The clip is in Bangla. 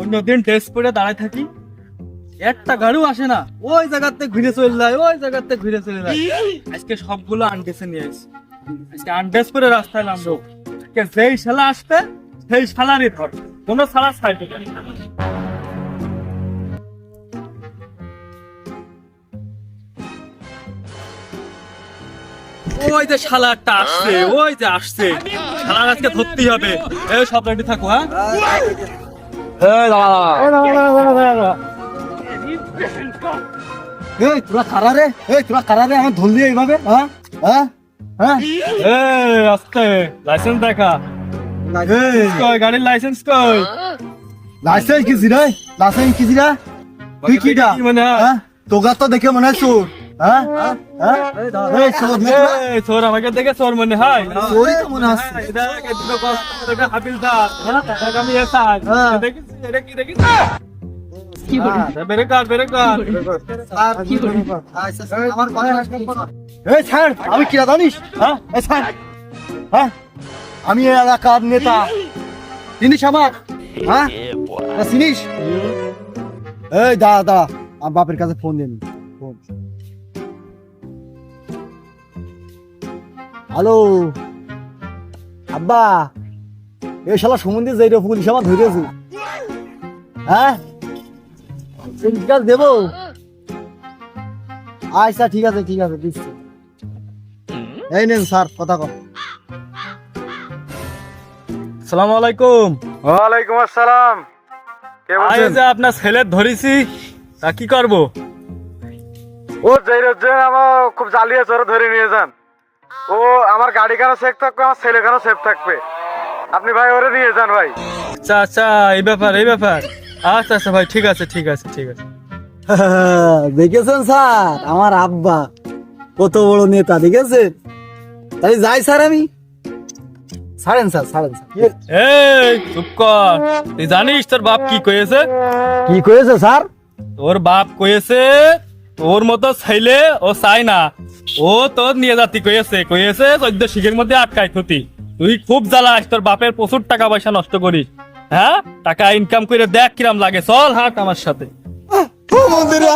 অন্যদিন টেস্ট করে দাঁড়ায় থাকি, একটা গাড়িও আসে না, ওই জায়গাতে ঘুরে চলে যায়, ওই জায়গাতে ঘুরে চলে যায়। আজকে সবগুলো আনডেসে নিয়ে এসেছি, আজকে আনডেস করে রাস্তায় নামবো। আজকে যেই শালা আসবে সেই শালারই ধর, কোনো শালা ছাড় দেবে না। ওই যে শালাটা আসছে, ওই যে আসছে, শালার আজকে ধরতেই হবে। এই সব রেডি থাকো, হ্যাঁ? এই দাঁড়া। এই তোরা কারা রে? আমার ধরলি এইভাবে? হ্যাঁ হ্যাঁ হ্যাঁ এই আস্তে, লাইসেন্স দেখা। এই কই গাড়ির লাইসেন্স কই? লাইসেন্স কি জিরা? তুই কিটা? কি মনে হয়? হ্যাঁ তোগা তো দেখে মনে হয় চোর। হ্যাঁ হ্যাঁ এই চোর না? এই চোর আমাকে দেখে চোর মনে হয়? চোরই তো মনে হচ্ছে। এই দেখ, এই দুটো কষ্ট করে একটা হাবিলদার, দেখ আমি এসআই। হ্যাঁ। দেখিস, এটা কি দেখিস? বেরে কাট। আমার কথা এই ছাড়, আমি কিরা জানিস? হ্যাঁ এই ছাড়। হ্যাঁ আমি এই এলাকার নেতা, চিনিস আমার? হ্যাঁ না চিনিস? এই দাদা আমার বাপের কাছে ফোন দিন। হ্যালো আব্বা, এই শালা সম্বন্ধে যাই রে, পুলিশ আমার ধরেছে। হ্যাঁ কাজ দেবো? আচ্ছা ঠিক আছে দিচ্ছি। এই নেন স্যার, কথা কর। আসসালামু আলাইকুম। ওয়ালাইকুম আসসালাম। কে আজ বলছেন? যে আপনার ছেলে ধরেছি, তা কি করব? ও যাই আমার খুব জ্বালিয়ে চোরে ধরে নিয়ে যান। ও আমার গাড়ি কেন সেফ থাকবে, আমার ছেলে কেন সেফ থাকবে। আপনি ভাই ওরে নিয়ে যান ভাই। আচ্ছা এই ব্যাপার। আচ্ছা ভাই, ঠিক আছে। দেখেছেন স্যার আমার আব্বা কত বড় নেতা, দেখেছেন? তাই যাই স্যার, আমি ছাড়েন স্যার। এই চুপ কর, তুই জানিস তোর বাপ কি কয়েছে? কি করেছে স্যার? তোর বাপ কয়েছে তোর মতো ছেলে ও চাই না, ও তোর নিয়ে যাতি কয়েছে 14 শিখের মধ্যে আটকাই থতি। তুই খুব জ্বালাস, তোর বাপের প্রচুর টাকা পয়সা নষ্ট করিস। হ্যাঁ, টাকা ইনকাম করে দেখ কিরাম লাগে, চল হাট আমার সাথে। মন্দিরে